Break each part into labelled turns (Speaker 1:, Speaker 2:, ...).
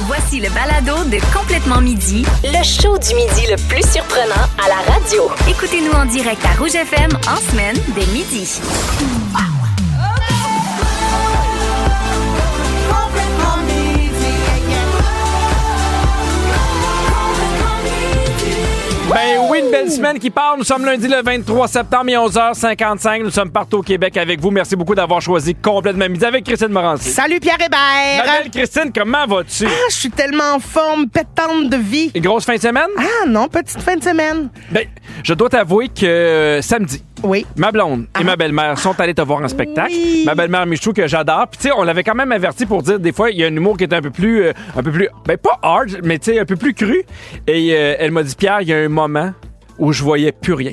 Speaker 1: Voici le balado de Complètement Midi,
Speaker 2: Le show du midi le plus surprenant à la radio.
Speaker 1: écoutez-nous en direct à Rouge FM en semaine dès midi.
Speaker 3: Ben oui, une belle semaine qui part. Nous sommes lundi le 23 septembre, il est 11h55. Nous sommes partout au Québec avec vous. Merci beaucoup d'avoir choisi Complètement Midi avec Christine Morancy.
Speaker 4: Salut Pierre Hébert!
Speaker 3: Ma belle Christine, comment vas-tu?
Speaker 4: Je suis tellement en forme, pétante de vie.
Speaker 3: Une grosse fin de semaine?
Speaker 4: Ah non, petite fin de semaine.
Speaker 3: Ben, je dois t'avouer que samedi,
Speaker 4: Oui.
Speaker 3: ma blonde et ma belle-mère sont allées te voir en spectacle.
Speaker 4: Oui.
Speaker 3: Ma belle-mère Michou, que j'adore. Puis, tu sais, on l'avait quand même averti pour dire, des fois, il y a un humour qui est un peu plus, ben, pas hard, mais tu sais, un peu plus cru. Et elle m'a dit, Pierre, il y a un moment où je voyais plus rien.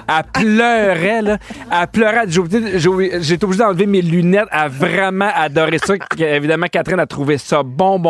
Speaker 3: Elle pleurait, là. Elle pleurait. J'ai été obligé d'enlever mes lunettes. Elle a vraiment adoré ça. Évidemment, Catherine a trouvé ça bon.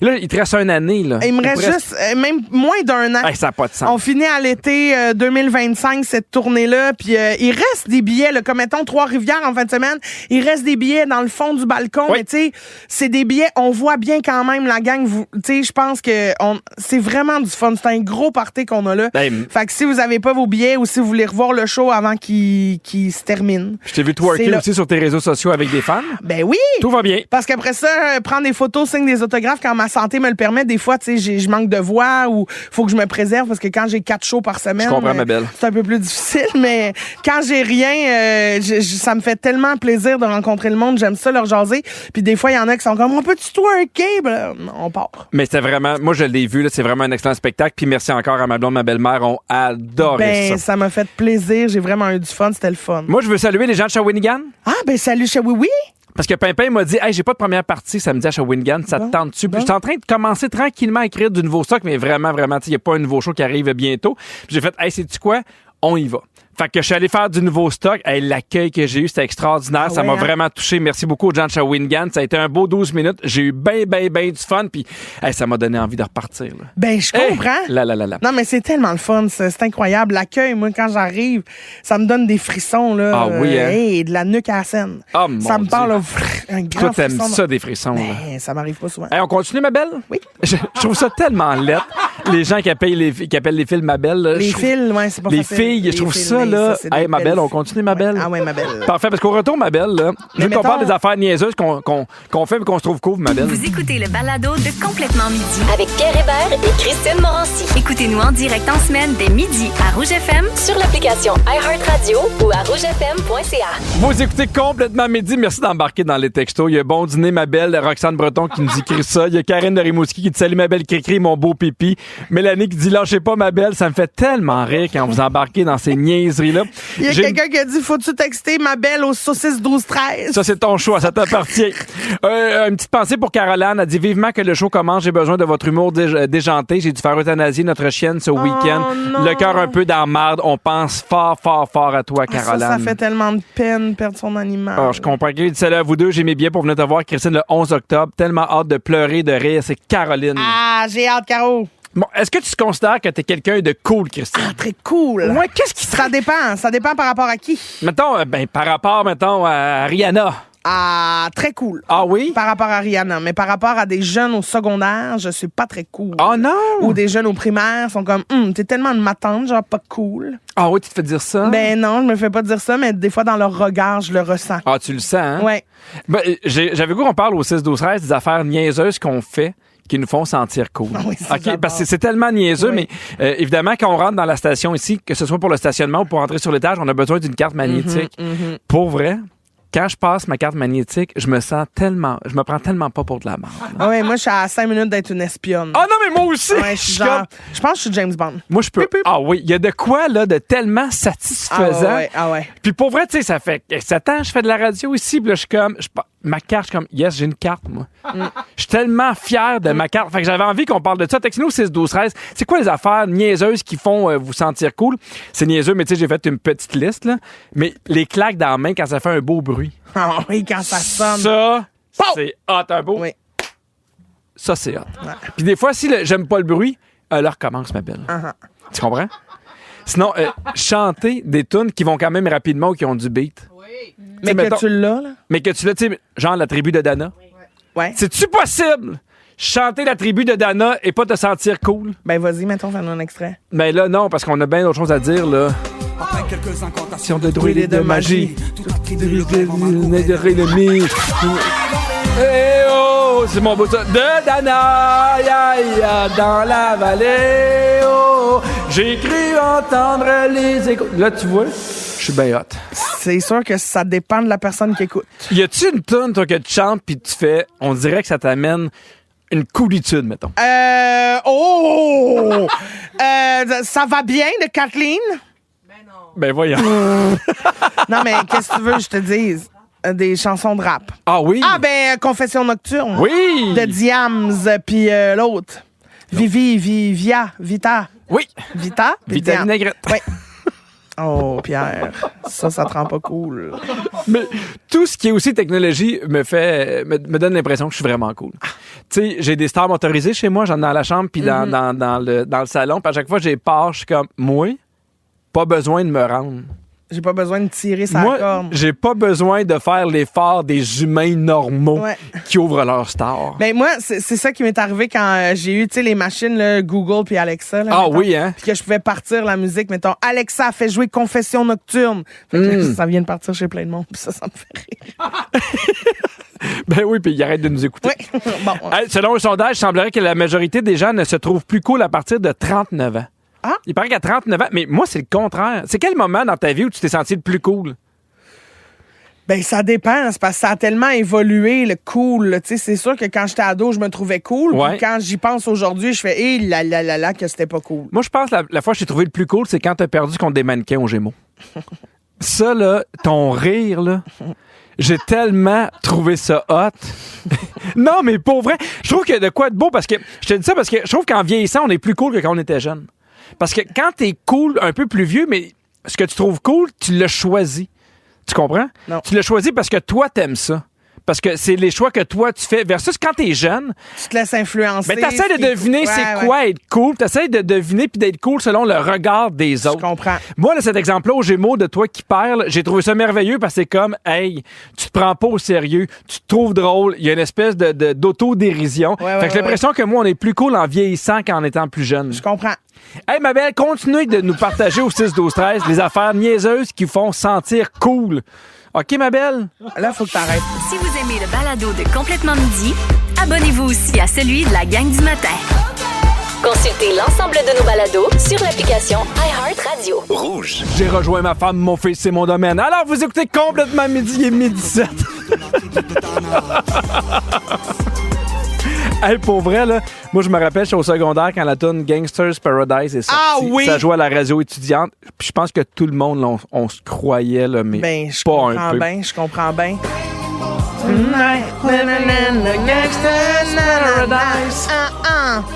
Speaker 3: Et là, il te reste une année, là.
Speaker 4: Il me reste juste même moins d'un an.
Speaker 3: Hey, ça n'a pas de sens.
Speaker 4: On finit à l'été 2025, cette tournée-là. Puis il reste des billets, là, comme mettons Trois-Rivières en fin de semaine. Il reste des billets dans le fond du balcon.
Speaker 3: Oui.
Speaker 4: Mais tu sais, c'est des billets, on voit bien quand même la gang. Tu sais, je pense que c'est vraiment du fun. C'est un gros party qu'on a là.
Speaker 3: Ben,
Speaker 4: Fait que si vous avez pas vos billets ou si vous voulez revoir le show avant qu'il se termine.
Speaker 3: je t'ai vu
Speaker 4: C'est
Speaker 3: twerker
Speaker 4: là.
Speaker 3: aussi sur tes réseaux sociaux avec des fans.
Speaker 4: Ben oui!
Speaker 3: Tout va bien.
Speaker 4: Parce qu'après ça, prendre des photos, signer des autographes quand ma santé me le permet, des fois, tu sais, je manque de voix ou faut que je me préserve parce que quand j'ai 4 shows par semaine,
Speaker 3: Je comprends, ma belle.
Speaker 4: c'est un peu plus difficile, mais quand j'ai rien, ça me fait tellement plaisir de rencontrer le monde, j'aime ça leur jaser. Puis des fois, il y en a qui sont comme, on peut-tu twerker? Ben, on part.
Speaker 3: Mais c'était vraiment, moi je l'ai vu, là, c'est vraiment un excellent spectacle. Puis merci encore à ma blonde, ma belle-mère, ont adoré
Speaker 4: Ben,
Speaker 3: ça.
Speaker 4: ça m'a fait plaisir, j'ai vraiment eu du fun, c'était le fun.
Speaker 3: Moi, je veux saluer les gens de Shawinigan.
Speaker 4: Ah, ben salut chez Oui Oui!
Speaker 3: Parce que Pimpin m'a dit, hey, j'ai pas de première partie samedi à Shawinigan, ça te tente-tu? Puis je suis en train de commencer tranquillement à écrire du nouveau stock, mais vraiment, tu sais, il n'y a pas un nouveau show qui arrive bientôt. Puis j'ai fait, hey, sais-tu quoi? On y va. Fait que je suis allé faire du nouveau stock. Hey, l'accueil que j'ai eu, c'était extraordinaire. Ça m'a vraiment touché. Merci beaucoup aux gens de Shawinigan. Ça a été un beau 12 minutes. J'ai eu ben du fun. Puis hey, ça m'a donné envie de repartir. Là.
Speaker 4: Ben, je comprends.
Speaker 3: Hey, là.
Speaker 4: Non, mais c'est tellement le fun, c'est incroyable. L'accueil, moi, quand j'arrive, ça me donne des frissons, là.
Speaker 3: Ah oui, hein?
Speaker 4: Hey, de la nuque à la scène.
Speaker 3: Ah, mon
Speaker 4: ça me parle,
Speaker 3: Dieu.
Speaker 4: là, un grand
Speaker 3: Toi, t'aimes
Speaker 4: frisson.
Speaker 3: ça, des frissons. Là.
Speaker 4: Ben, ça m'arrive pas souvent.
Speaker 3: Hey, on continue, ma belle?
Speaker 4: Oui.
Speaker 3: Je trouve ça tellement laid. Les gens qui appellent les filles ma belle. Là,
Speaker 4: Les
Speaker 3: je trouve-
Speaker 4: filles, ouais, c'est pas
Speaker 3: Les
Speaker 4: facile.
Speaker 3: filles, je trouve ça, là.
Speaker 4: c'est des
Speaker 3: Hey, ma
Speaker 4: belles
Speaker 3: belle, on
Speaker 4: filles.
Speaker 3: continue, ma belle?
Speaker 4: Ah ouais, ma belle.
Speaker 3: Parfait, parce qu'au retour, ma belle, là, je veux
Speaker 4: Mais
Speaker 3: qu'on parle
Speaker 4: mettons-
Speaker 3: des affaires niaiseuses qu'on fait mais qu'on se trouve cool, ma belle.
Speaker 1: Vous écoutez le balado de Complètement Midi.
Speaker 2: Avec Pierre Hébert et Christine Morancy.
Speaker 1: Écoutez-nous en direct en semaine dès midi à Rouge FM.
Speaker 2: Sur l'application iHeartRadio ou à rougefm.ca.
Speaker 3: Vous écoutez Complètement Midi. Merci d'embarquer dans les textos. Il y a Bon Dîner, ma belle, Roxane Breton qui nous écrit ça. Il y a Karine de Rimouski qui dit salut, ma belle Cricri, mon beau pipi. Mélanie qui dit lâchez pas, ma belle. Ça me fait tellement rire quand vous embarquez dans ces niaiseries-là.
Speaker 4: Il y a
Speaker 3: J'ai-
Speaker 4: quelqu'un qui a dit, faut-tu texter ma belle au saucisse 12-13?
Speaker 3: Ça, c'est ton choix, ça t'appartient. Une petite pensée pour Caroline. Elle dit vivement que le show commence. J'ai besoin de votre humour déjanté. J'ai dû faire euthanasier notre chienne ce week-end.
Speaker 4: non.
Speaker 3: Le cœur un peu dans la marde. On pense fort à toi, Caroline.
Speaker 4: Ça fait tellement de peine perdre son animal.
Speaker 3: Ah, je comprends. Il dit salut à vous deux. J'ai mes billets pour venir te voir, Christine, le 11 octobre. Tellement hâte de pleurer, de rire. C'est Caroline.
Speaker 4: Ah, j'ai hâte, Caro.
Speaker 3: Bon, est-ce que tu considères que t'es quelqu'un de cool, Christine?
Speaker 4: Ah, très cool.
Speaker 3: Ouais, qu'est-ce qui
Speaker 4: Ça dépend par rapport à qui?
Speaker 3: Mettons, par rapport, à Rihanna.
Speaker 4: Ah, très cool.
Speaker 3: Ah oui?
Speaker 4: Par rapport à Rihanna, mais par rapport à des jeunes au secondaire, je suis pas très cool.
Speaker 3: Oh non!
Speaker 4: Ou des jeunes au primaire sont comme, t'es tellement une matante, genre pas cool.
Speaker 3: Ah oui, tu te fais dire ça?
Speaker 4: Ben non, je me fais pas dire ça, mais des fois dans leur regard, je le ressens.
Speaker 3: Ah, tu le sens, hein?
Speaker 4: Ouais.
Speaker 3: Ben, j'avais goût qu'on parle au 6-12-13 des affaires niaiseuses qu'on fait qui nous font sentir cool.
Speaker 4: Ah oui, ça,
Speaker 3: OK?
Speaker 4: j'adore.
Speaker 3: Parce que c'est tellement niaiseux,
Speaker 4: Oui.
Speaker 3: mais évidemment, quand on rentre dans la station ici, que ce soit pour le stationnement ou pour entrer sur l'étage, on a besoin d'une carte magnétique. Pour vrai, quand je passe ma carte magnétique, je me prends tellement pas pour de la merde.
Speaker 4: Ah ouais, moi, je suis à 5 minutes d'être une espionne.
Speaker 3: Ah non, mais moi aussi!
Speaker 4: Ouais, je suis genre, je pense que je suis James Bond.
Speaker 3: Moi, je peux.
Speaker 4: Pip, pip.
Speaker 3: Ah oui, il y a de quoi, là, de tellement satisfaisant.
Speaker 4: Ah ouais.
Speaker 3: Puis pour vrai, tu sais, ça fait 7 ans que je fais de la radio ici, puis là, je suis comme, ma carte, je suis comme, yes, j'ai une carte, moi. Je suis tellement fier de ma carte. Fait que j'avais envie qu'on parle de ça. Texte-nous 6-12-13. C'est quoi les affaires niaiseuses qui font vous sentir cool? C'est niaiseux, mais tu sais, j'ai fait une petite liste, là. Mais les claques dans la main quand ça fait un beau bruit.
Speaker 4: Ah oui, quand ça sonne.
Speaker 3: Ça, c'est hot, un beau.
Speaker 4: Oui.
Speaker 3: Ça, c'est hot. Puis des fois, si j'aime pas le bruit, là, recommence, ma belle.
Speaker 4: Uh-huh.
Speaker 3: Tu comprends? Sinon, chanter des tunes qui vont quand même rapidement ou qui ont du beat.
Speaker 4: Mais
Speaker 3: mettons-
Speaker 4: que tu l'as, là.
Speaker 3: Mais que tu l'as, tu sais, genre la tribu de Dana.
Speaker 4: Ouais.
Speaker 3: C'est-tu possible? Chanter la tribu de Dana et pas te sentir cool?
Speaker 4: Ben, vas-y, mettons, fais-nous un extrait.
Speaker 3: Mais là, non, parce qu'on a bien d'autres choses à dire, là.
Speaker 5: Après quelques incantations
Speaker 3: De druides et de magie.
Speaker 5: toute la tribu de
Speaker 3: L'ennemi. Eh oh, c'est mon beau ça. De Dana, ya, ya, dans la vallée, oh. J'ai cru entendre les échos. Là, tu vois, je suis bien hot.
Speaker 4: C'est sûr que ça dépend de la personne qui écoute.
Speaker 3: Y a-tu une tune, toi, que tu chantes puis tu fais, on dirait que ça t'amène une coolitude, mettons?
Speaker 4: Ça va bien de Kathleen?
Speaker 3: Ben voyons.
Speaker 4: Non, mais qu'est-ce que tu veux que je te dise? Des chansons de rap.
Speaker 3: Ah oui?
Speaker 4: Ah, ben, Confession nocturne.
Speaker 3: Oui!
Speaker 4: De Diams, puis l'autre. Vita.
Speaker 3: Oui!
Speaker 4: Vita? puis
Speaker 3: Vita
Speaker 4: Diams.
Speaker 3: vinaigrette.
Speaker 4: Oui. Oh, Pierre, ça te rend pas cool.
Speaker 3: Mais tout ce qui est aussi technologie me donne l'impression que je suis vraiment cool. Tu sais, j'ai des stars motorisées chez moi, j'en ai dans la chambre puis dans le salon. Puis à chaque fois que j'ai peur, je suis comme, moi, pas besoin de me rendre.
Speaker 4: J'ai pas besoin de tirer sa
Speaker 3: Moi,
Speaker 4: corde.
Speaker 3: j'ai pas besoin de faire l'effort des humains normaux
Speaker 4: Ouais.
Speaker 3: qui ouvrent leur star.
Speaker 4: Ben moi, c'est ça qui m'est arrivé quand j'ai eu, tu sais, les machines, là, Google puis Alexa. Là,
Speaker 3: Ah
Speaker 4: mettons.
Speaker 3: oui, hein?
Speaker 4: Puis que je pouvais partir la musique, mettons, Alexa fait jouer Confession nocturne. Fait que ça vient de partir chez plein de monde, puis ça me fait rire.
Speaker 3: Ben oui, puis ils arrêtent de nous écouter.
Speaker 4: Oui. Bon.
Speaker 3: Hey, selon un sondage, il semblerait que la majorité des gens ne se trouvent plus cool à partir de 39 ans.
Speaker 4: Ah?
Speaker 3: Il paraît qu'à 39 ans, mais moi, c'est le contraire. C'est quel moment dans ta vie où tu t'es senti le plus cool?
Speaker 4: Ben, ça dépend. C'est parce que ça a tellement évolué, le cool. là. Tu sais, c'est sûr que quand j'étais ado, je me trouvais cool.
Speaker 3: Ouais.
Speaker 4: Puis quand j'y pense aujourd'hui, je fais, hé, là, que c'était pas cool.
Speaker 3: Moi, je pense que la fois que j'ai trouvé le plus cool, c'est quand t'as perdu contre des mannequins aux Gémeaux. Ça, là, ton rire, là, j'ai tellement trouvé ça hot. Non, mais pour vrai, je trouve qu'il y a de quoi de beau parce que, je te dis ça parce que je trouve qu'en vieillissant, on est plus cool que quand on était jeune. Parce que quand t'es cool, un peu plus vieux, mais ce que tu trouves cool, tu l'as choisi. Tu comprends?
Speaker 4: Non.
Speaker 3: Tu l'as choisi parce que toi, t'aimes ça. Parce que c'est les choix que toi, tu fais. Versus quand t'es jeune,
Speaker 4: Tu te laisses influencer.
Speaker 3: ben, t'essaies de deviner
Speaker 4: Ouais,
Speaker 3: c'est
Speaker 4: ouais.
Speaker 3: quoi être cool. T'essaies de deviner puis d'être cool selon le regard des autres.
Speaker 4: Je comprends.
Speaker 3: Moi, là, cet exemple-là aux Gémeaux de toi qui perds, là, j'ai trouvé ça merveilleux parce que c'est comme, hey, tu te prends pas au sérieux, tu te trouves drôle, il y a une espèce d'autodérision.
Speaker 4: Ouais,
Speaker 3: Fait que j'ai l'impression que moi, on est plus cool en vieillissant qu'en étant plus jeune.
Speaker 4: Je comprends.
Speaker 3: Hey, ma belle, continue de nous partager au 6-12-13 les affaires niaiseuses qui font sentir cool. OK, ma belle?
Speaker 4: Là, faut que t'arrêtes.
Speaker 1: Si vous aimez le balado de Complètement Midi, abonnez-vous aussi à celui de la gang du matin.
Speaker 2: Consultez l'ensemble de nos balados sur l'application iHeartRadio.
Speaker 3: J'ai rejoint ma femme, mon fils, c'est mon domaine. Alors, vous écoutez Complètement Midi, il est midi 17. Hey, pour vrai, là, moi, je me rappelle, j'étais au secondaire quand la tune Gangster's Paradise est sortie.
Speaker 4: Ah oui!
Speaker 3: Ça jouait à la radio étudiante. Puis je pense que tout le monde, là, on se croyait, là, mais
Speaker 4: Ben, je
Speaker 3: pas un
Speaker 4: comprends
Speaker 3: peu.
Speaker 4: bien, je comprends bien.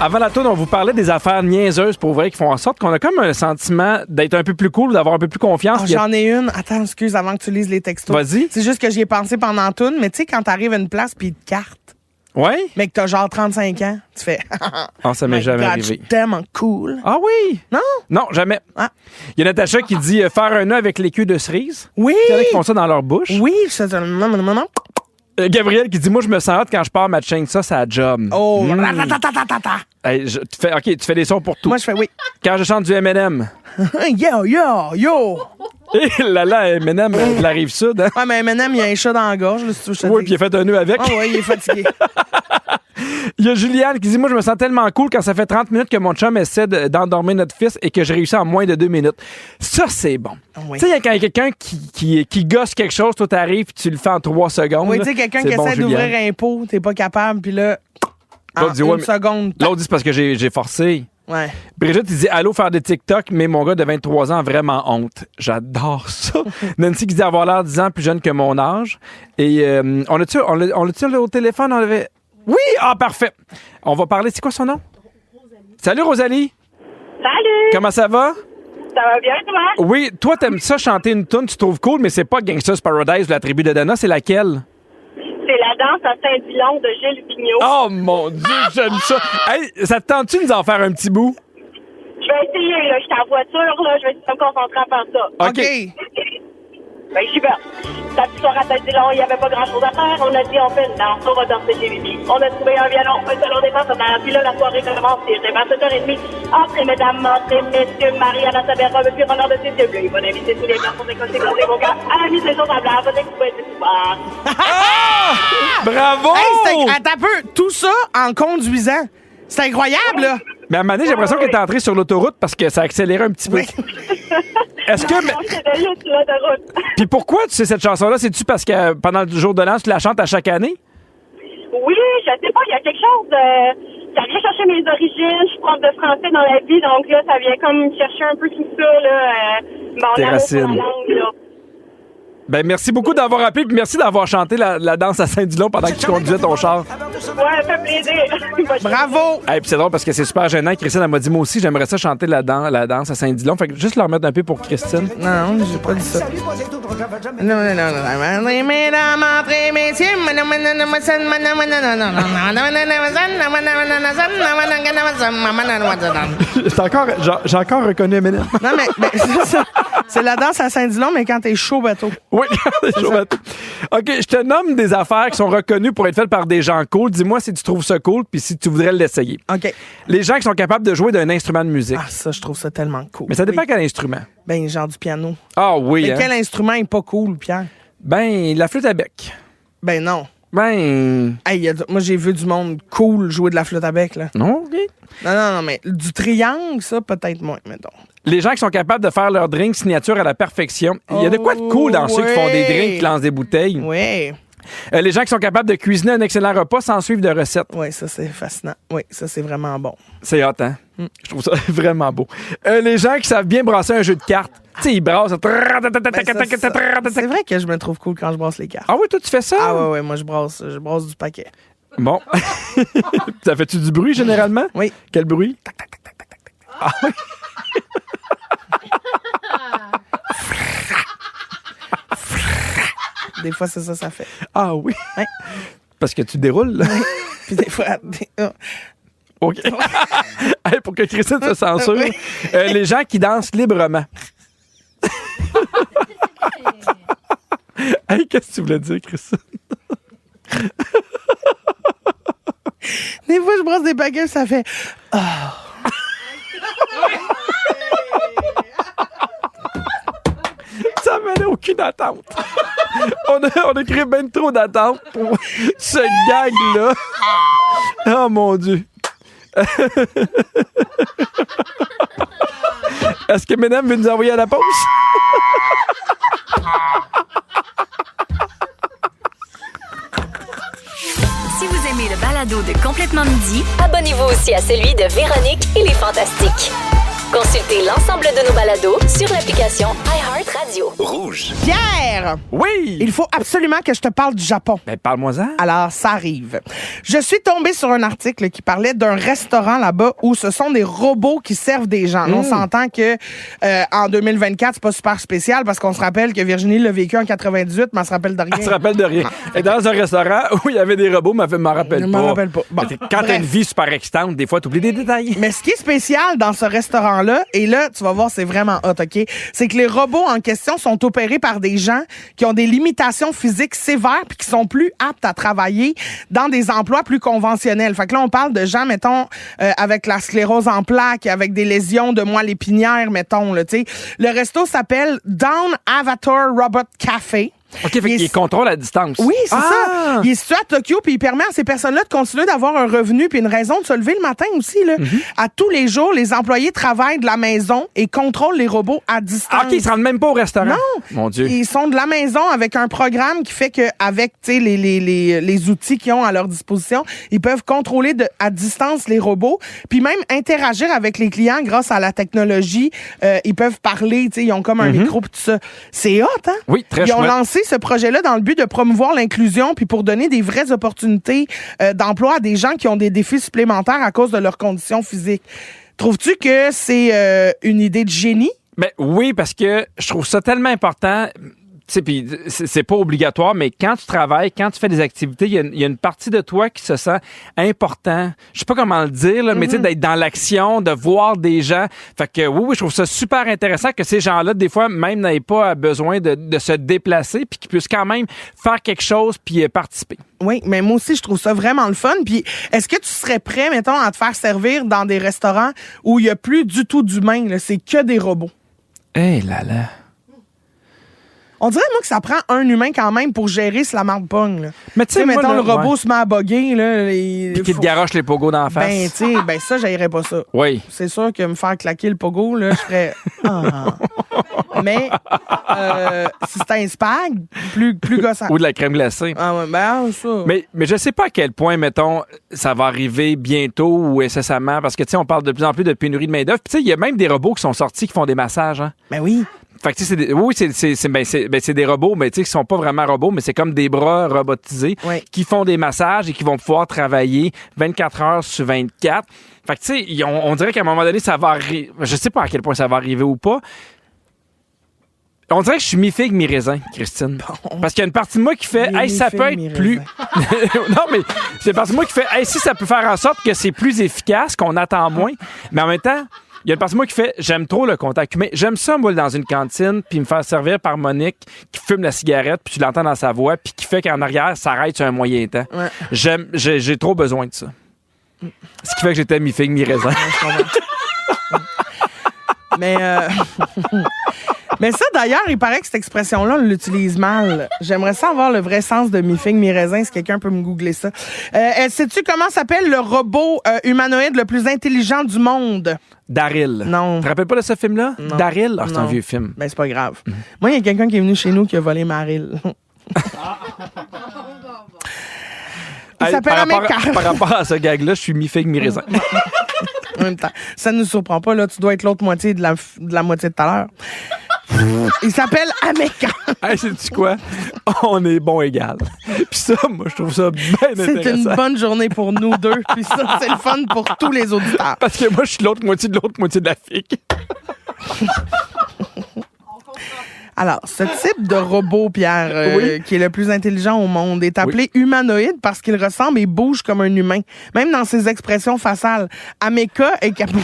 Speaker 3: Avant la tune, on vous parlait des affaires niaiseuses, pour vrai, qui font en sorte qu'on a comme un sentiment d'être un peu plus cool, d'avoir un peu plus confiance.
Speaker 4: Oh,
Speaker 3: Il y a-
Speaker 4: j'en ai une. Attends, excuse, avant que tu lises les textos.
Speaker 3: Vas-y.
Speaker 4: C'est juste que j'y ai pensé pendant tout, mais tu sais, quand t'arrives à une place puis ils te cartent,
Speaker 3: Ouais?
Speaker 4: mais que t'as genre 35 ans, tu fais.
Speaker 3: Ah, ça m'est
Speaker 4: My
Speaker 3: jamais
Speaker 4: God,
Speaker 3: arrivé.
Speaker 4: je suis tellement cool.
Speaker 3: Ah oui?
Speaker 4: Non?
Speaker 3: Non, jamais.
Speaker 4: Ah.
Speaker 3: Il y a Natacha qui dit faire un nœud avec les queues de cerise.
Speaker 4: Oui!
Speaker 3: Il y en a qui font ça dans leur bouche.
Speaker 4: Oui, je fais ça. Non.
Speaker 3: Gabriel qui dit moi je me sens hot quand je pars ma chaîne ça à job.
Speaker 4: Oh,
Speaker 3: Mm. Hey, tu fais des sons pour tout.
Speaker 4: Moi, je fais oui.
Speaker 3: Quand je chante du M&M.
Speaker 4: Yo!
Speaker 3: Et là M&M de la Rive-Sud. Hein?
Speaker 4: Ouais, mais maintenant, il y a un chat dans la gorge, là, si tu veux que je te
Speaker 3: Oui,
Speaker 4: dise.
Speaker 3: puis il a fait un nœud avec.
Speaker 4: Ah ouais, il est fatigué.
Speaker 3: Il y a Juliane qui dit moi je me sens tellement cool quand ça fait 30 minutes que mon chum essaie d'endormir notre fils et que je réussis en moins de 2 minutes. Ça, c'est bon.
Speaker 4: Oui.
Speaker 3: Tu sais, quand il y a quelqu'un qui gosse quelque chose, toi t'arrives puis tu le fais en 3 secondes.
Speaker 4: Oui,
Speaker 3: là,
Speaker 4: tu sais, quelqu'un
Speaker 3: c'est
Speaker 4: qui
Speaker 3: bon,
Speaker 4: essaie
Speaker 3: Juliane.
Speaker 4: d'ouvrir un pot, t'es pas capable, puis là, en
Speaker 3: L'autre dit, ouais,
Speaker 4: une
Speaker 3: mais-
Speaker 4: seconde.
Speaker 3: L'autre dit c'est parce que j'ai forcé.
Speaker 4: Ouais.
Speaker 3: Brigitte, il dit allô faire des TikTok, mais mon gars de 23 ans a vraiment honte. J'adore ça. Nancy qui dit avoir l'air 10 ans plus jeune que mon âge. Et on l'a-tu au téléphone? On l'avait... Oui! Ah, parfait. On va parler. C'est quoi son nom? Salut, Rosalie.
Speaker 6: Salut!
Speaker 3: Comment ça va?
Speaker 6: Ça va bien, toi?
Speaker 3: Oui, toi, t'aimes ça chanter une tune, tu trouves cool, mais c'est pas Gangsta's Paradise ou la tribu de Dana, c'est laquelle?
Speaker 6: C'est la danse à Saint-Dilon de Gilles Pignot.
Speaker 3: Oh mon Dieu, j'aime ça. Hey, ça te tente-tu de nous en faire un petit bout?
Speaker 6: Je vais essayer, là. Je suis en voiture, là. Je vais essayer de me concentrer à faire ça.
Speaker 3: OK.
Speaker 6: Ben, j'y vais. Samedi soir à Saint-Dilon, il n'y avait pas grand-chose à faire. On a dit, on fait une danse, on va danser chez Bibi. On a trouvé un violon, un salon des pensionnaires. Puis là, la soirée commence. C'est vers 7h30. Entrez, mesdames, entrez, messieurs, Marie-Anna Saberov, puis Renard de ses yeux bleus. Bon invité tous les garçons d'écossais, vos gars. À la mise des choses en blanc, votre écoute du soir.
Speaker 3: Bravo!
Speaker 4: Attends un peu, tout ça en conduisant. C'est incroyable, là.
Speaker 3: Mais à un moment donné, j'ai l'impression qu'elle est entrée sur l'autoroute parce que ça a accéléré un petit peu.
Speaker 4: Oui.
Speaker 3: Est-ce que... Puis pourquoi tu sais cette chanson-là? C'est-tu parce que pendant le jour de l'an, tu la chantes à chaque année?
Speaker 6: Oui, je sais pas, il y a quelque chose ça vient chercher mes origines. Je suis prof de français dans la vie, donc là, ça vient comme chercher un peu tout ça, là.
Speaker 3: Tes
Speaker 6: amour
Speaker 3: racines.
Speaker 6: pour la langue, là.
Speaker 3: Ben, merci beaucoup d'avoir appelé, puis merci d'avoir chanté la danse à Saint-Dilon pendant que tu conduisais ton char.
Speaker 6: Ouais, ça fait plaisir.
Speaker 4: Bravo!
Speaker 3: Et puis c'est drôle parce que c'est super gênant. Christine, elle m'a dit, moi aussi, j'aimerais ça chanter la danse à Saint-Dilon. Fait que juste leur mettre un peu pour Christine.
Speaker 4: Non, j'ai pas dit ça. Non. Mesdames, entrez, messieurs,
Speaker 3: J'ai encore reconnu Eminem.
Speaker 4: Non, mais c'est la danse à Saint-Dilon, mais quand t'es chaud bateau.
Speaker 3: Oui, c'est chaud bateau. OK, je te nomme des affaires qui sont reconnues pour être faites par des gens cool. Dis-moi si tu trouves ça cool puis si tu voudrais l'essayer.
Speaker 4: OK.
Speaker 3: Les gens qui sont capables de jouer d'un instrument de musique.
Speaker 4: Ah, ça, je trouve ça tellement cool.
Speaker 3: Mais ça dépend
Speaker 4: Oui.
Speaker 3: quel instrument.
Speaker 4: Ben, genre du piano.
Speaker 3: Ah oui,
Speaker 4: Mais
Speaker 3: hein?
Speaker 4: quel instrument est pas cool, Pierre?
Speaker 3: Ben, la flûte à bec.
Speaker 4: Ben non.
Speaker 3: Ben...
Speaker 4: Hey, moi, j'ai vu du monde cool jouer de la flûte à bec, là.
Speaker 3: Non, OK.
Speaker 4: Non, mais du triangle, ça, peut-être moins, mettons.
Speaker 3: Les gens qui sont capables de faire leur drink signature à la perfection. Il y a de quoi de cool dans ceux qui font des drinks qui lancent des bouteilles.
Speaker 4: Oui.
Speaker 3: Les gens qui sont capables de cuisiner un excellent repas sans suivre de recettes.
Speaker 4: Oui, ça, c'est fascinant. Oui, ça, c'est vraiment bon.
Speaker 3: C'est hot, hein? Je trouve ça vraiment beau. Les gens qui savent bien brasser un jeu de cartes. Tu sais, ils brassent.
Speaker 4: C'est vrai que je me trouve cool quand je brasse les cartes.
Speaker 3: Ah oui, toi, tu fais ça?
Speaker 4: Ah ouais, moi, je brasse du paquet.
Speaker 3: Bon. Ça fait-tu du bruit, généralement?
Speaker 4: Oui.
Speaker 3: Quel bruit? Ah oui?
Speaker 4: Des fois, c'est ça fait.
Speaker 3: Ah oui?
Speaker 4: Ouais.
Speaker 3: Parce que tu déroules, là?
Speaker 4: Puis des fois...
Speaker 3: OK. Hey, pour que Christine se censure. Les gens qui dansent librement. Hey, qu'est-ce que tu voulais dire, Christine?
Speaker 4: Des fois, je brasse des paquets, ça fait...
Speaker 3: Ça m'avait aucune attente. On a créé bien trop d'attentes pour ce gag-là. Oh mon Dieu. Est-ce que Mesdames veut nous envoyer à la pause?
Speaker 1: Si vous aimez le balado de Complètement Midi,
Speaker 2: Abonnez-vous aussi à celui de Véronique et les Fantastiques. Consultez l'ensemble de nos balados sur l'application iHeartRadio.
Speaker 4: Pierre!
Speaker 3: Oui!
Speaker 4: Il faut absolument que je te parle du Japon.
Speaker 3: Ben, parle-moi-en.
Speaker 4: Alors, ça arrive. Je suis tombée sur un article qui parlait d'un restaurant là-bas où ce sont des robots qui servent des gens. On s'entend que en 2024, c'est pas super spécial parce qu'on se rappelle que Virginie l'a vécu en 98, mais elle se rappelle de rien.
Speaker 3: Elle se rappelle de rien. Et dans un restaurant où il y avait des robots, je m'en rappelle
Speaker 4: Je
Speaker 3: pas.
Speaker 4: m'en rappelle pas. Bon,
Speaker 3: Quand t'as
Speaker 4: bref.
Speaker 3: une vie super excitante, des fois, t'oublies des détails.
Speaker 4: Mais ce qui est spécial dans ce restaurant-là, et là, tu vas voir, c'est vraiment hot, OK? C'est que les robots en question sont opérés par des gens qui ont des limitations physiques sévères puis qui sont plus aptes à travailler dans des emplois plus conventionnels. Fait que là, on parle de gens, mettons, avec la sclérose en plaques, avec des lésions de moelle épinière, mettons, là, tu sais. Le resto s'appelle Down Avatar Robot Café.
Speaker 3: OK, fait qu'il contrôle à distance.
Speaker 4: Oui, c'est
Speaker 3: Ah!
Speaker 4: ça. Il est situé à Tokyo, puis il permet à ces personnes-là de continuer d'avoir un revenu puis une raison de se lever le matin aussi. Là. À tous les jours, les employés travaillent de la maison et contrôlent les robots à distance.
Speaker 3: Ah, OK, ils se rendent même pas au restaurant.
Speaker 4: Non.
Speaker 3: Mon Dieu.
Speaker 4: Ils sont de la maison avec un programme qui fait qu'avec les outils qu'ils ont à leur disposition, ils peuvent contrôler à distance les robots, puis même interagir avec les clients grâce à la technologie. Ils peuvent parler, ils ont comme un micro puis tout ça. C'est hot, hein?
Speaker 3: Oui, très
Speaker 4: Ils ont
Speaker 3: chouette.
Speaker 4: lancé ce projet-là dans le but de promouvoir l'inclusion puis pour donner des vraies opportunités d'emploi à des gens qui ont des défis supplémentaires à cause de leurs conditions physiques. Trouves-tu que c'est une idée de génie?
Speaker 3: Ben oui, parce que je trouve ça tellement important. sais, puis c'est pas obligatoire, mais quand tu travailles, quand tu fais des activités, il y a une partie de toi qui se sent important. Je sais pas comment le dire, là, mais tu sais, d'être dans l'action, de voir des gens. Fait que oui, je trouve ça super intéressant que ces gens-là, des fois, même n'aient pas besoin de se déplacer, puis qu'ils puissent quand même faire quelque chose puis participer.
Speaker 4: Oui, mais moi aussi, je trouve ça vraiment le fun. Puis, est-ce que tu serais prêt, mettons, à te faire servir dans des restaurants où il n'y a plus du tout d'humains, là, c'est que des robots?
Speaker 3: Eh là là.
Speaker 4: On dirait, moi, que ça prend un humain quand même pour gérer si la marde pogne, là.
Speaker 3: Mais tu sais,
Speaker 4: mettons,
Speaker 3: moi,
Speaker 4: le robot se met à bugger, là.
Speaker 3: Puis qu'il te garoche les pogos dans la face.
Speaker 4: Ben, tu sais, ça, j'haïrais pas ça.
Speaker 3: Oui.
Speaker 4: C'est sûr que me faire claquer le pogo, là, je ferais... Mais, si c'était un spag, plus gossant.
Speaker 3: Ou de la crème glacée.
Speaker 4: Ah ouais, ça.
Speaker 3: Mais je sais pas à quel point, mettons, ça va arriver bientôt ou incessamment, parce que, tu sais, on parle de plus en plus de pénurie de main-d'œuvre. Puis, tu sais, il y a même des robots qui sont sortis qui font des massages, hein.
Speaker 4: Ben oui.
Speaker 3: Fait que, tu sais, c'est des robots, mais tu sais, qui sont pas vraiment robots, mais c'est comme des bras robotisés qui font des massages et qui vont pouvoir travailler 24 heures sur 24. Fait que, tu sais, on dirait qu'à un moment donné, ça va arriver. Je sais pas à quel point ça va arriver ou pas. On dirait que je suis mi-figue, mi-raisin, Christine. Bon. Parce qu'il y a une partie de moi qui fait, hey, ça peut être plus. Non, mais c'est une partie de moi qui fait, hey, si ça peut faire en sorte que c'est plus efficace, qu'on attend moins. Mais en même temps, il y a une partie de moi qui fait, j'aime trop le contact humain. J'aime ça, moi, dans une cantine, puis me faire servir par Monique, qui fume la cigarette, puis tu l'entends dans sa voix, puis qui fait qu'en arrière, ça arrête sur un moyen temps. Ouais. J'ai trop besoin de ça. Ce qui fait que j'étais mi-figue, mi-raisin.
Speaker 4: Mais ça, d'ailleurs, il paraît que cette expression-là, on l'utilise mal. J'aimerais ça avoir le vrai sens de mi-figue, mi-raisin, si quelqu'un peut me googler ça. Sais-tu comment s'appelle le robot humanoïde le plus intelligent du monde?
Speaker 3: Daryl.
Speaker 4: Non.
Speaker 3: Tu te rappelles pas de ce film-là?
Speaker 4: Non.
Speaker 3: Daryl? C'est un vieux film.
Speaker 4: Ben, c'est pas grave. Moi, il y a quelqu'un qui est venu chez nous qui a volé Maril. Il s'appelle Ameka.
Speaker 3: Par rapport à ce gag-là, je suis mi-figue, mi-raisin.
Speaker 4: En même temps, ça ne nous surprend pas, là. Tu dois être l'autre moitié de la moitié de tout à l'heure. Il s'appelle Ameka.
Speaker 3: Hey, sais-tu quoi? On est bon égal. Puis ça, moi, je trouve ça bien intéressant.
Speaker 4: C'est une bonne journée pour nous deux. Puis ça, c'est le fun pour tous les auditeurs.
Speaker 3: Parce que moi, je suis l'autre moitié de la figue.
Speaker 4: Alors, ce type de robot, Pierre, qui est le plus intelligent au monde, est appelé humanoïde parce qu'il ressemble et bouge comme un humain, même dans ses expressions faciales. Ameka est capable...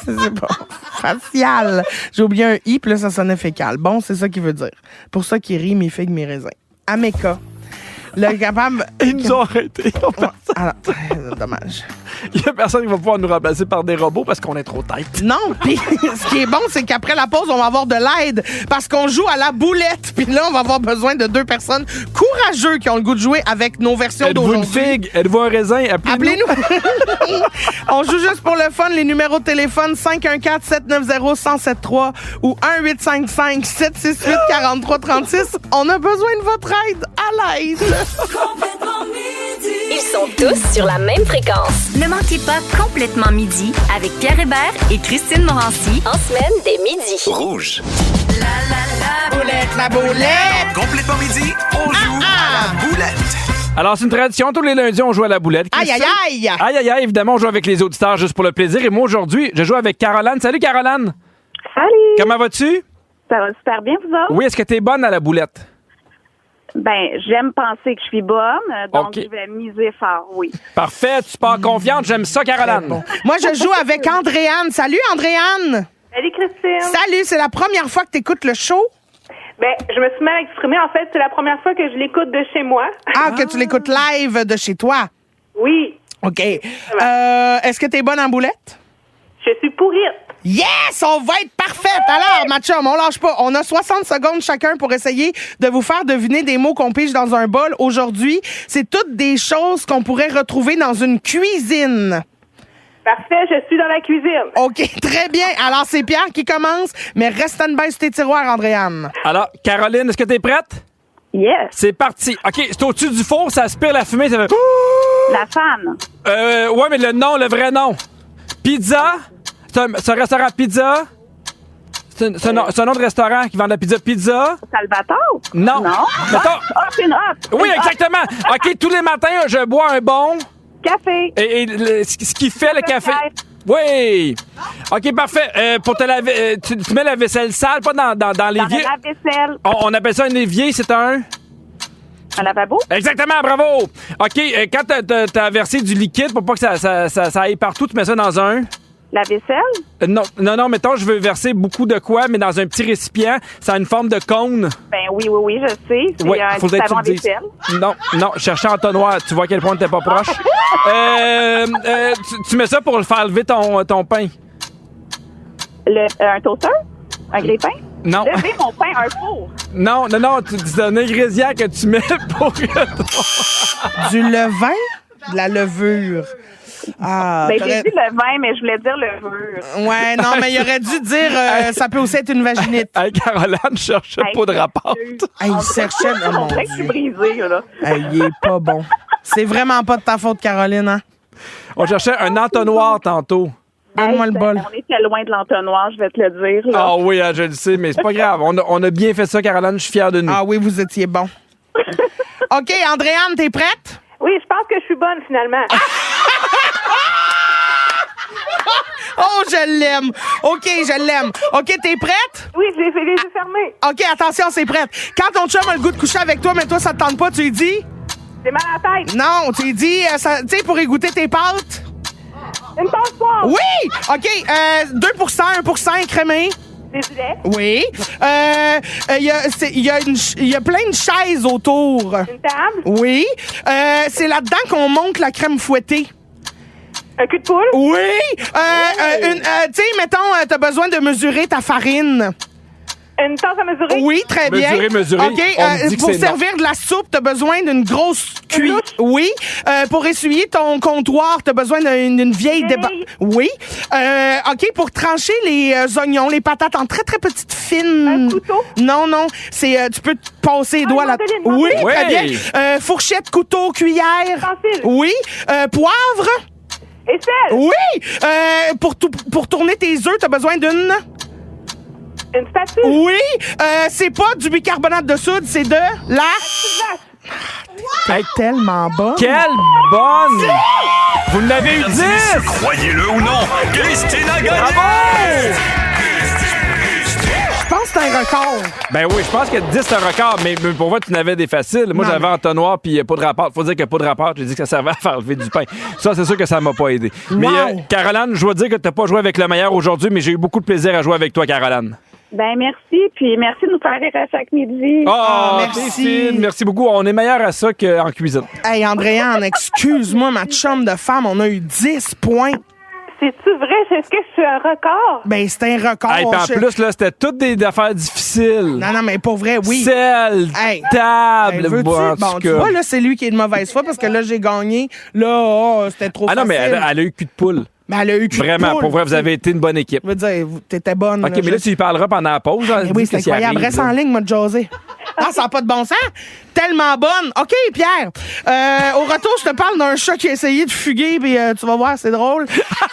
Speaker 4: c'est pas... facial. J'ai oublié un « i », puis là, ça sonnait fécal. Bon, c'est ça qu'il veut dire. Pour ça qu'il rit, mes figues, mes raisins. Ameka. Le capable...
Speaker 3: Ils nous ont arrêtés.
Speaker 4: Alors, dommage.
Speaker 3: Il y a personne qui va pouvoir nous remplacer par des robots parce qu'on est trop tête.
Speaker 4: Non, puis ce qui est bon, c'est qu'après la pause, on va avoir de l'aide parce qu'on joue à la boulette. Puis là, on va avoir besoin de 2 personnes courageux qui ont le goût de jouer avec nos versions d'aujourd'hui.
Speaker 3: Êtes-vous une figue? Êtes-vous un raisin? Appelez-nous.
Speaker 4: On joue juste pour le fun. Les numéros de téléphone 514-790-1073 ou 1-855-768-4336. On a besoin de votre aide à l'aide.
Speaker 2: Ils sont tous sur la même fréquence.
Speaker 1: Ne manquez pas Complètement Midi avec Pierre Hébert et Christine Morancy.
Speaker 2: En semaine, dès midi.
Speaker 7: Rouge.
Speaker 4: La boulette.
Speaker 7: Complètement midi, on joue à la boulette.
Speaker 3: Alors, c'est une tradition. Tous les lundis, on joue à la boulette.
Speaker 4: Aïe, aïe, aïe.
Speaker 3: Aïe, aïe, aïe. Évidemment, on joue avec les auditeurs juste pour le plaisir. Et moi, aujourd'hui, je joue avec Caroline. Salut, Caroline.
Speaker 8: Salut.
Speaker 3: Comment vas-tu?
Speaker 8: Ça va super bien, vous autres?
Speaker 3: Oui, est-ce que t'es bonne à la boulette?
Speaker 8: Ben, j'aime penser que je suis bonne, donc
Speaker 3: OK.
Speaker 8: je vais miser fort, oui.
Speaker 3: Parfait, tu pars confiante. J'aime ça, Caroline.
Speaker 4: Bon. Moi, je joue avec Andréane. Salut, Andréane.
Speaker 6: Salut, Christine.
Speaker 4: Salut, c'est la première fois que tu écoutes le show?
Speaker 6: Ben, je me suis mal exprimée. En fait, c'est la première fois que je l'écoute de chez moi.
Speaker 4: Ah, que tu l'écoutes live de chez toi?
Speaker 6: Oui.
Speaker 4: OK. Est-ce que tu es bonne en boulette?
Speaker 6: Je suis pourrite.
Speaker 4: Yes! On va être parfaite! Alors, ma chum, on lâche pas. On a 60 secondes chacun pour essayer de vous faire deviner des mots qu'on pige dans un bol. Aujourd'hui, c'est toutes des choses qu'on pourrait retrouver dans une cuisine.
Speaker 6: Parfait, je suis dans la cuisine.
Speaker 4: OK, très bien. Alors, c'est Pierre qui commence, mais reste en bas sur tes tiroirs, Andréane.
Speaker 3: Alors, Caroline, est-ce que t'es prête?
Speaker 8: Yes.
Speaker 3: C'est parti. OK, c'est au-dessus du four, ça aspire la fumée, ça fait...
Speaker 8: La fan.
Speaker 3: Ouais, mais le vrai nom. Pizza. C'est un restaurant pizza. C'est un nom de restaurant qui vend de la pizza. Pizza.
Speaker 8: Salvatore?
Speaker 3: Non.
Speaker 8: Non.
Speaker 3: Mettons...
Speaker 8: Hop, une hop.
Speaker 3: Oui, exactement. OK, tous les matins, je bois un bon...
Speaker 8: Café.
Speaker 3: Et ce qui fait le café... Oui! OK, parfait. Pour te laver, tu mets la vaisselle sale, pas dans l'évier.
Speaker 8: Dans la vaisselle.
Speaker 3: On appelle ça un évier, c'est un...
Speaker 8: Un lavabo.
Speaker 3: Exactement, bravo! OK, quand t'as versé du liquide pour pas que ça aille partout, tu mets ça dans un...
Speaker 8: La vaisselle.
Speaker 3: Non, mettons, je veux verser beaucoup de quoi, mais dans un petit récipient, ça a une forme de cône.
Speaker 8: Ben oui, je sais. C'est un
Speaker 3: faudrait que tu
Speaker 8: savon
Speaker 3: le dises.
Speaker 8: vaisselle.
Speaker 3: Non, chercher entonnoir. Tu vois à quel point t'es pas proche. Tu mets ça pour le faire lever ton pain.
Speaker 8: Un toaster? Un grille-pain?
Speaker 3: Non.
Speaker 8: Lever mon pain, un four.
Speaker 3: Non, c'est un ingrédient que tu mets pour...
Speaker 4: Du levain? De la levure. Ah,
Speaker 8: Ben, j'ai dit le vin, mais je voulais dire levure.
Speaker 4: Ouais, non, mais il aurait dû dire ça peut aussi être une vaginite.
Speaker 3: Hey, Caroline cherchait pas de rapport.
Speaker 4: Hey, il cherchait... Oh, mon
Speaker 8: On dirait que je suis
Speaker 4: Dieu.
Speaker 8: brisée, là.
Speaker 4: Hey, il est pas bon. C'est vraiment pas de ta faute, Caroline, hein?
Speaker 3: On cherchait un entonnoir tantôt.
Speaker 4: Donne-moi le bol.
Speaker 8: On était loin de l'entonnoir, je vais te le dire. Là.
Speaker 3: Ah oui, je le sais, mais c'est pas grave. On a bien fait ça, Caroline. Je suis fier de nous.
Speaker 4: Ah oui, vous étiez bon. OK, Andréane, t'es prête?
Speaker 6: Oui, je pense que je suis bonne, finalement.
Speaker 4: Oh, je l'aime. OK, je l'aime. OK, t'es prête?
Speaker 6: Oui, j'ai fait les yeux fermés.
Speaker 4: OK, attention, c'est prête. Quand ton chum a le goût de coucher avec toi, mais toi, ça te tente pas, tu lui dis?
Speaker 6: J'ai mal à la tête.
Speaker 4: Non, tu lui dis, tu sais, pour égoutter tes pâtes?
Speaker 6: Une passoire.
Speaker 4: Oui! OK, 2%, 1% écrémé.
Speaker 6: Du lait.
Speaker 4: Oui. Il y a plein de chaises autour.
Speaker 6: Une table.
Speaker 4: Oui. C'est là-dedans qu'on monte la crème fouettée.
Speaker 6: Un cul de poule.
Speaker 4: Oui. Tu sais, mettons, t'as besoin de mesurer ta farine.
Speaker 6: Une tasse à mesurer.
Speaker 4: Oui, très bien.
Speaker 3: Mesurer.
Speaker 4: OK,
Speaker 3: On me dit que
Speaker 4: pour
Speaker 3: c'est
Speaker 4: servir de la soupe, t'as besoin d'une grosse cuillère.
Speaker 6: louche.
Speaker 4: Oui. Pour essuyer ton comptoir, t'as besoin d'une vieille débat. Oui. OK, pour trancher les oignons, les patates en très, très petites fines.
Speaker 6: Un couteau.
Speaker 4: Non, c'est tu peux te passer les doigts là.
Speaker 6: mandoline,
Speaker 4: Oui,
Speaker 3: mandoline.
Speaker 4: très
Speaker 3: Oui.
Speaker 4: bien. Fourchette, couteau, cuillère.
Speaker 6: Ustensile.
Speaker 4: Oui. Poivre.
Speaker 6: Aisselle.
Speaker 4: Oui. Pour tourner tes œufs, t'as besoin d'une...
Speaker 6: Une spatule.
Speaker 4: Oui, c'est pas du bicarbonate de soude, c'est de la...
Speaker 3: Hey,
Speaker 4: Tellement bonne.
Speaker 3: quelle bonne! Vous l'avez eu 10!
Speaker 7: Croyez-le ou non, Christine a gagné!
Speaker 3: Bravo!
Speaker 4: Je pense que c'est un record.
Speaker 3: Ben oui, je pense que 10 c'est un record, mais pour moi, tu n'avais des faciles. Moi,
Speaker 4: Non,
Speaker 3: j'avais
Speaker 4: mais-
Speaker 3: entonnoir puis pas de rapport. Faut dire que pas de rapport, j'ai dit que ça servait à faire lever du pain. Ça, c'est sûr que ça m'a pas aidé. Mais
Speaker 4: Wow.
Speaker 3: Caroline, je dois dire que t'as pas joué avec le meilleur aujourd'hui, mais j'ai eu beaucoup de plaisir à jouer avec toi, Caroline.
Speaker 8: Ben, merci. Puis merci de nous faire rire à chaque midi.
Speaker 4: merci.
Speaker 3: t'es fine. Merci beaucoup. On est meilleur à ça qu'en cuisine.
Speaker 4: Hey, Andréane, excuse-moi, ma chum de femme, on a eu 10 points.
Speaker 6: C'est-tu vrai? Est-ce que c'est un record?
Speaker 4: Ben, c'est un record.
Speaker 3: Hey, puis en
Speaker 4: Je-
Speaker 3: plus, là, c'était toutes des affaires difficiles.
Speaker 4: Non, mais pour vrai, oui.
Speaker 3: Sel,
Speaker 4: Hey.
Speaker 3: table.
Speaker 4: Hey, veux-tu?
Speaker 3: en tout
Speaker 4: Bon, tu
Speaker 3: cas.
Speaker 4: vois, là, c'est lui qui est de mauvaise foi parce que là, j'ai gagné. Là, c'était trop
Speaker 3: Ah non, mais
Speaker 4: facile.
Speaker 3: elle a eu cul de poule.
Speaker 4: Mais elle a eu cul de
Speaker 3: Vraiment,
Speaker 4: poule.
Speaker 3: pour vrai, vous avez été une bonne équipe.
Speaker 4: Je veux dire, t'étais bonne.
Speaker 3: OK, mais là, tu lui parleras pendant la pause. Hein,
Speaker 4: Mais
Speaker 3: dis
Speaker 4: oui,
Speaker 3: ce
Speaker 4: c'est
Speaker 3: qui
Speaker 4: incroyable.
Speaker 3: arrive,
Speaker 4: Reste
Speaker 3: là.
Speaker 4: en ligne, moi, de jaser. Ah, ça n'a pas de bon sens. Tellement bonne. OK, Pierre. Au retour, je te parle d'un chat qui a essayé de fuguer, puis tu vas voir, c'est drôle.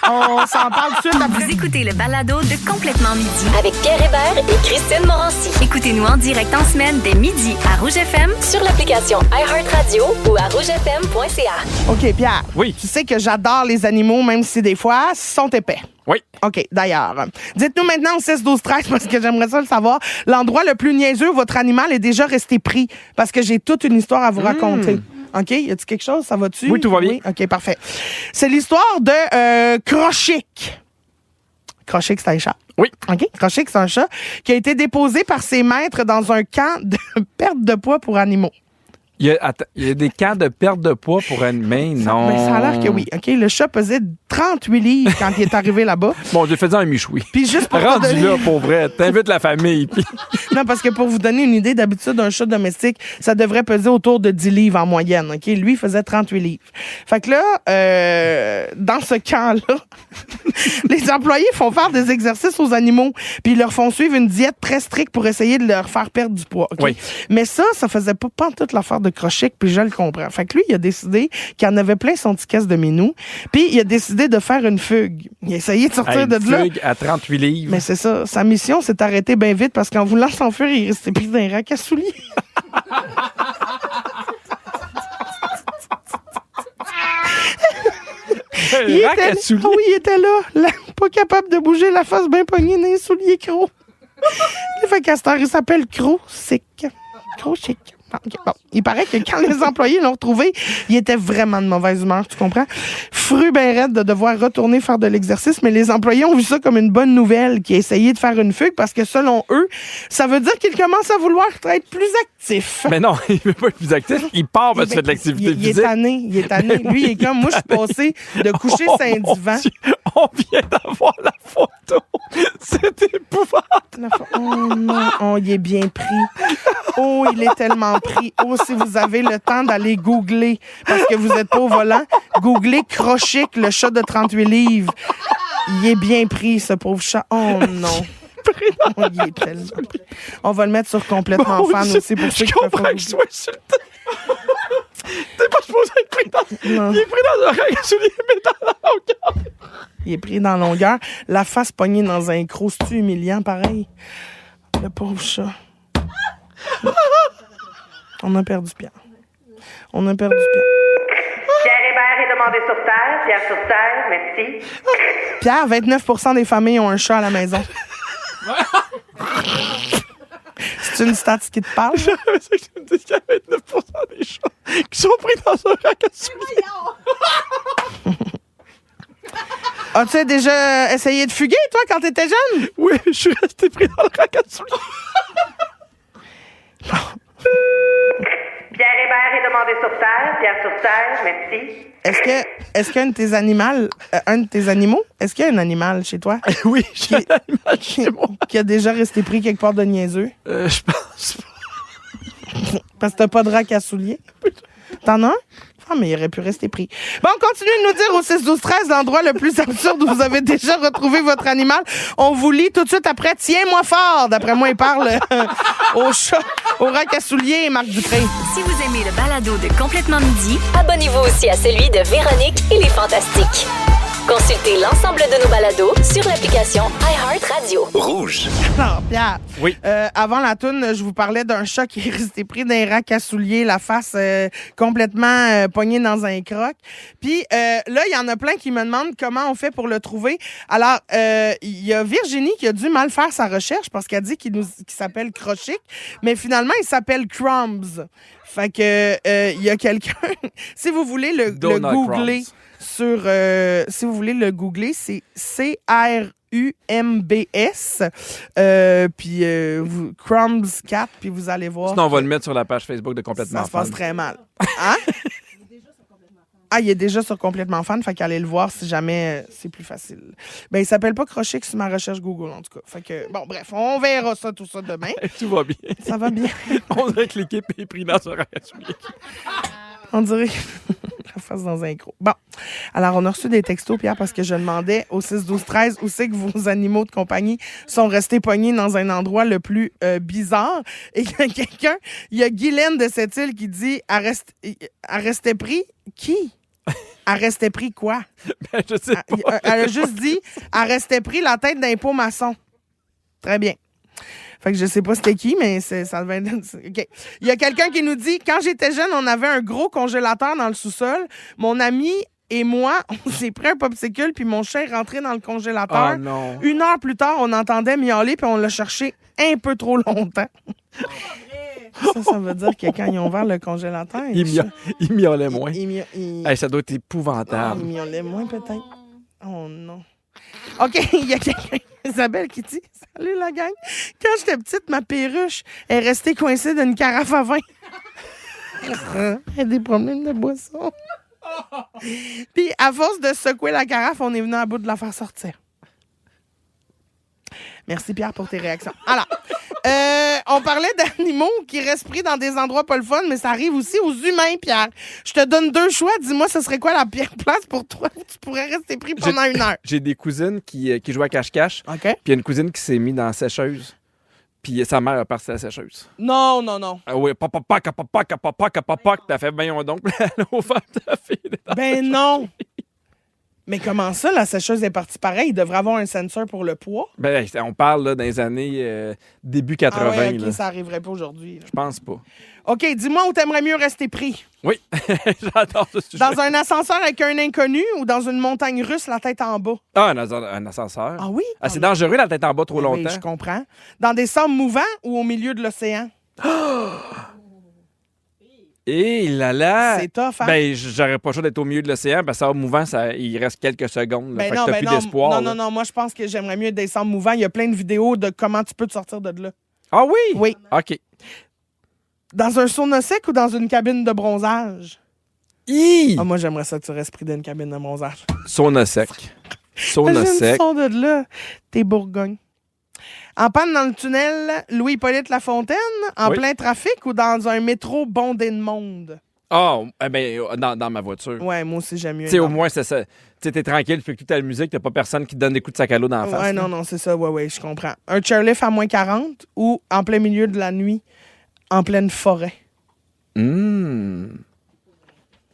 Speaker 4: On s'en parle tout de suite après.
Speaker 1: Vous écoutez le balado de Complètement Midi.
Speaker 2: Avec Pierre Hébert et Christine Morancy.
Speaker 1: Écoutez-nous en direct en semaine dès midi à Rouge FM.
Speaker 2: Sur l'application iHeartRadio ou à rougefm.ca.
Speaker 4: OK, Pierre.
Speaker 3: Oui.
Speaker 4: Tu sais que j'adore les animaux, même si des fois, ils sont épais.
Speaker 3: Oui.
Speaker 4: OK, d'ailleurs. Dites-nous maintenant au 6-12-13 parce que j'aimerais ça le savoir. L'endroit le plus niaiseux où votre animal est déjà resté pris parce que j'ai toute une histoire à vous raconter. OK? Y a-t-il quelque chose? Ça va-tu?
Speaker 3: Oui, tout va bien.
Speaker 4: Oui? OK, parfait. C'est l'histoire de Crochic. Crochic, c'est un chat.
Speaker 3: Oui.
Speaker 4: OK? Crochic, c'est un chat qui a été déposé par ses maîtres dans un camp de perte de poids pour animaux.
Speaker 3: Il y a des camps de perte de poids pour animer. Non.
Speaker 4: Mais ça a l'air que oui. OK? Le chat pesait 38 livres quand il est arrivé là-bas.
Speaker 3: Bon, je faisais un michoui.
Speaker 4: Puis juste pour te
Speaker 3: Rendu
Speaker 4: donner...
Speaker 3: là, pour vrai, t'invites la famille. Puis...
Speaker 4: Non, parce que pour vous donner une idée, d'habitude, un chat domestique, ça devrait peser autour de 10 livres en moyenne. OK? Lui, il faisait 38 livres. Fait que là, dans ce camp-là, les employés font faire des exercices aux animaux, puis ils leur font suivre une diète très stricte pour essayer de leur faire perdre du poids. OK?
Speaker 3: Oui.
Speaker 4: Mais ça faisait pas toute l'affaire de Crochic, puis je le comprends. Fait que lui, il a décidé qu'il en avait plein son petit caisse de minou, puis il a décidé de faire une fugue. Il a essayé de sortir
Speaker 3: Hey,
Speaker 4: de là.
Speaker 3: fugue à 38 livres.
Speaker 4: Mais c'est ça. Sa mission s'est arrêtée bien vite parce qu'en voulant s'enfuir, il restait pris dans un rack à souliers. Il
Speaker 3: rack
Speaker 4: était,
Speaker 3: à souliers.
Speaker 4: oui, il était là, pas capable de bouger, la face bien pognée dans les souliers Croc. Il fait qu'à cette heure, il s'appelle Croc Sick. Croc Chic. Bon, il paraît que quand les employés l'ont retrouvé, il était vraiment de mauvaise humeur, tu comprends? Fru ben raide de devoir retourner faire de l'exercice, mais les employés ont vu ça comme une bonne nouvelle, qui a essayé de faire une fugue parce que selon eux, ça veut dire qu'il commence à vouloir être plus actif.
Speaker 3: Mais non, il veut pas être plus actif. Il part parce que tu fais de l'activité
Speaker 4: Il est
Speaker 3: physique.
Speaker 4: tanné, il est tanné. Lui, il est comme, moi, je suis passé de coucher sur un
Speaker 3: mon
Speaker 4: divan.
Speaker 3: Dieu, on vient d'avoir la photo. C'est épouvantable.
Speaker 4: Oh non, oh, il est bien pris. Oh, il est tellement pris. Oh, si vous avez le temps d'aller googler, parce que vous n'êtes pas au volant, googlez Crochic, le chat de 38 livres. Il est bien pris, ce pauvre chat. Oh non. Oh, il est tellement pris. On va le mettre sur complètement fan aussi pour ceux
Speaker 3: Je
Speaker 4: qui peuvent
Speaker 3: comprends
Speaker 4: pas
Speaker 3: qu'il soit insulté. T'es pas supposé être pris dans...
Speaker 4: Non.
Speaker 3: Il est pris dans un rack à souliers, mais dans la longueur.
Speaker 4: Il est pris dans la longueur. La face pognée dans un croc, c'est-tu humiliant, pareil? Le pauvre chat. On a perdu Pierre. On a perdu Pierre.
Speaker 9: Pierre Hébert est demandé sur terre. Pierre sur terre, merci.
Speaker 4: Pierre, 29% des familles ont un chat à la maison. C'est une stat qui te parle?
Speaker 3: C'est que tu me dis qu'il y a 29% des chats qui sont pris dans un rack à souliers.
Speaker 4: As-tu déjà essayé de fuguer, toi, quand t'étais jeune?
Speaker 3: Oui, je suis resté pris dans le rack à souliers.
Speaker 9: Pierre Hébert est demandé sur terre. Pierre sur terre, merci.
Speaker 4: Est-ce qu'un de tes animaux, est-ce qu'il y a un animal chez toi
Speaker 3: Oui, j'ai un animal chez moi.
Speaker 4: qui a déjà resté pris quelque part de niaiseux?
Speaker 3: Je pense pas.
Speaker 4: Parce que t'as pas de rack à souliers? T'en as un? Ah, mais il aurait pu rester pris. Bon, continuez de nous dire au 6-12-13 l'endroit le plus absurde où vous avez déjà retrouvé votre animal. On vous lit tout de suite après. Tiens-moi fort. D'après moi, il parle au chat, au rack à souliers et Marc Dupré.
Speaker 1: Si vous aimez le balado de Complètement Midi,
Speaker 2: Abonnez-vous aussi à celui de Véronique et les Fantastiques. Consultez l'ensemble de nos balados sur l'application iHeartRadio.
Speaker 7: Rouge.
Speaker 4: Alors, Pierre,
Speaker 3: Oui.
Speaker 4: avant la toune, je vous parlais d'un chat qui est resté pris dans un rack à souliers, la face complètement pognée dans un croc. Puis là, il y en a plein qui me demandent comment on fait pour le trouver. Alors, il y a Virginie qui a dû mal faire sa recherche parce qu'elle dit qu'il s'appelle Crochic, mais finalement, il s'appelle Crumbs. Fait que il y a quelqu'un... si vous voulez le googler...
Speaker 3: Crumbs.
Speaker 4: Si vous voulez le googler, c'est CRUMBS, puis Crumbs 4, puis vous allez voir.
Speaker 3: Sinon, on va le mettre sur la page Facebook de Complètement
Speaker 4: Ça se passe
Speaker 3: Fan.
Speaker 4: très mal. Hein? Ah, il est déjà sur Complètement Fan, fait qu'allez le voir si jamais c'est plus facile. Ben, il s'appelle pas Crochic sur ma recherche Google, en tout cas. Fait que, bon, bref, on verra tout ça demain.
Speaker 3: Tout va bien.
Speaker 4: Ça va bien.
Speaker 3: On dirait que l'équipe est prise dans un rack à souliers.
Speaker 4: On dirait la face dans un gros. Bon. Alors, on a reçu des textos, Pierre, parce que je demandais au 6-12-13 où c'est que vos animaux de compagnie sont restés pognés dans un endroit le plus bizarre. Et il y a quelqu'un, il y a Guylaine de cette île qui dit « Arrêtez pris? » Qui? Arrêtez pris quoi?
Speaker 3: Ben, je sais pas.
Speaker 4: Elle a juste dit « Arrêtez pris la tête d'un pot maçon. » Très bien. Fait que je sais pas c'était qui, mais ça devait être... OK. Il y a quelqu'un qui nous dit « Quand j'étais jeune, on avait un gros congélateur dans le sous-sol. Mon ami et moi, on s'est pris un popsicle, puis mon chat est rentré dans le congélateur.
Speaker 3: Oh non.
Speaker 4: 1 heure plus tard, on entendait miauler, puis on l'a cherché un peu trop longtemps. » Ça veut dire que quand ils ont ouvert le congélateur...
Speaker 3: Il miaulait moins.
Speaker 4: Il
Speaker 3: Hey, ça doit être épouvantable.
Speaker 4: il miaulait moins, peut-être. Oh non. OK, il y a quelqu'un, Isabelle, qui dit « Salut la gang. Quand j'étais petite, ma perruche est restée coincée d'une carafe à vin. » Elle a des problèmes de boisson. Puis, à force de secouer la carafe, on est venu à bout de la faire sortir. Merci, Pierre, pour tes réactions. Alors, on parlait d'animaux qui restent pris dans des endroits pas le fun, mais ça arrive aussi aux humains, Pierre. Je te donne 2 choix. Dis-moi, ce serait quoi la pire place pour toi où tu pourrais rester pris pendant 1 heure?
Speaker 3: J'ai des cousines qui jouent à cache-cache.
Speaker 4: OK.
Speaker 3: Puis il y a une cousine qui s'est mise dans la sécheuse. Puis sa mère a parti à la sécheuse.
Speaker 4: Non, non, non.
Speaker 3: Ah oui, papa, puis elle fait, ben donc, elle a ouvert ta fille.
Speaker 4: Ben non. Mais comment ça, la sécheuse est partie pareil? Il devrait avoir un sensor pour le poids.
Speaker 3: Ben, on parle là, dans les années début 80.
Speaker 4: Ah ouais, OK,
Speaker 3: là.
Speaker 4: ça arriverait pas aujourd'hui. là.
Speaker 3: Je pense pas.
Speaker 4: OK, dis-moi où t'aimerais mieux rester pris.
Speaker 3: Oui, j'adore ce sujet.
Speaker 4: Dans un ascenseur avec un inconnu ou dans une montagne russe, la tête en bas?
Speaker 3: Ah, un ascenseur.
Speaker 4: Ah oui?
Speaker 3: Ah, c'est dangereux, la tête en bas trop
Speaker 4: Oui,
Speaker 3: longtemps.
Speaker 4: je comprends. Dans des sables mouvants ou au milieu de l'océan?
Speaker 3: Et là.
Speaker 4: C'est tough, hein?
Speaker 3: Ben, j'aurais pas le choix d'être au milieu de l'océan, parce que ça, mouvant, il reste quelques secondes. Là. Fait que t'as plus d'espoir.
Speaker 4: Non, moi, je pense que j'aimerais mieux être des sables mouvants. Il y a plein de vidéos de comment tu peux te sortir de là.
Speaker 3: Ah oui?
Speaker 4: Oui.
Speaker 3: OK.
Speaker 4: Dans un sauna sec ou dans une cabine de bronzage? Ah, moi, j'aimerais ça que tu restes pris dans une cabine de bronzage.
Speaker 3: Sauna sec. Sauna
Speaker 4: Imagine
Speaker 3: sec.
Speaker 4: le son de là. T'es Bourgogne. En panne dans le tunnel Louis-Hippolyte Lafontaine, en
Speaker 3: Oui.
Speaker 4: plein trafic ou dans un métro bondé de monde?
Speaker 3: Ah, dans ma voiture.
Speaker 4: Ouais, moi aussi, j'aime mieux.
Speaker 3: Tu sais,
Speaker 4: être
Speaker 3: au
Speaker 4: dans-
Speaker 3: moins, c'est ça. Tu sais, t'es tranquille, tu fais écouter la musique, t'as pas personne qui te donne des coups de sac à l'eau dans la face.
Speaker 4: Ouais,
Speaker 3: là.
Speaker 4: non, c'est ça. Ouais, je comprends. Un chairlift à moins 40 ou en plein milieu de la nuit, en pleine forêt?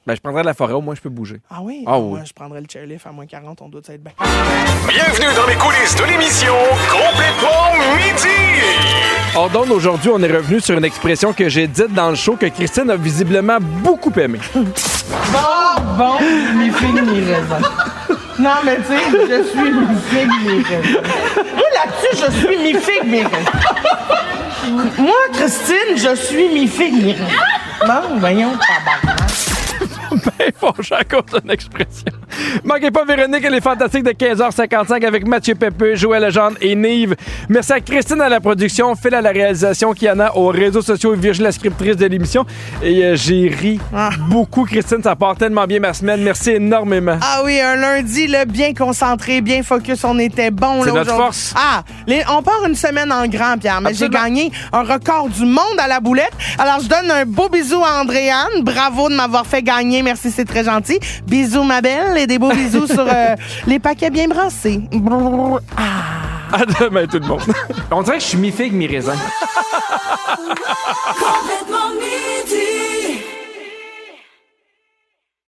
Speaker 3: Ben, je prendrais la forêt, au moins, je peux bouger.
Speaker 4: Ah oui?
Speaker 3: Ah
Speaker 4: Moi,
Speaker 3: oui.
Speaker 4: je prendrais le chairlift à moins 40, on doit être bien.
Speaker 7: Bienvenue dans les coulisses de l'émission Complètement Midi.
Speaker 3: Hors d'onde, aujourd'hui, on est revenu sur une expression que j'ai dite dans le show que Christine a visiblement beaucoup aimée.
Speaker 4: Bon, mes figues, mes raisins. Non, mais tu sais, je suis mes figues, mes raisins. Moi, là-dessus, je suis mes figues, mes raisins. Moi, Christine, je suis mes figues, mes raisins. Non, voyons, tabarnak.
Speaker 3: Ben, fâché à cause d'une expression. Manquez pas Véronique, elle est fantastique de 15h55 avec Mathieu Pépeux, Joël Legendre et Nive. Merci à Christine à la production, Phil à la réalisation, Kiana aux réseaux sociaux et Virginie la scriptrice de l'émission. Et j'ai ri beaucoup, Christine, ça part tellement bien ma semaine. Merci énormément.
Speaker 4: Ah oui, un lundi, là, bien concentré, bien focus, on était bon.
Speaker 3: C'est
Speaker 4: là,
Speaker 3: notre
Speaker 4: aujourd'hui.
Speaker 3: force.
Speaker 4: Ah, on part une semaine en grand, Pierre, mais
Speaker 3: Absolument.
Speaker 4: j'ai gagné un record du monde à la boulette. Alors, je donne un beau bisou à Andréane. Bravo de m'avoir fait gagner. Merci, c'est très gentil. Bisous, ma belle, et des beaux bisous sur les paquets bien brassés. Brrr. Ah.
Speaker 3: À demain, tout le monde. On dirait que je suis mi-figue, mi-raisin.
Speaker 10: Complètement midi.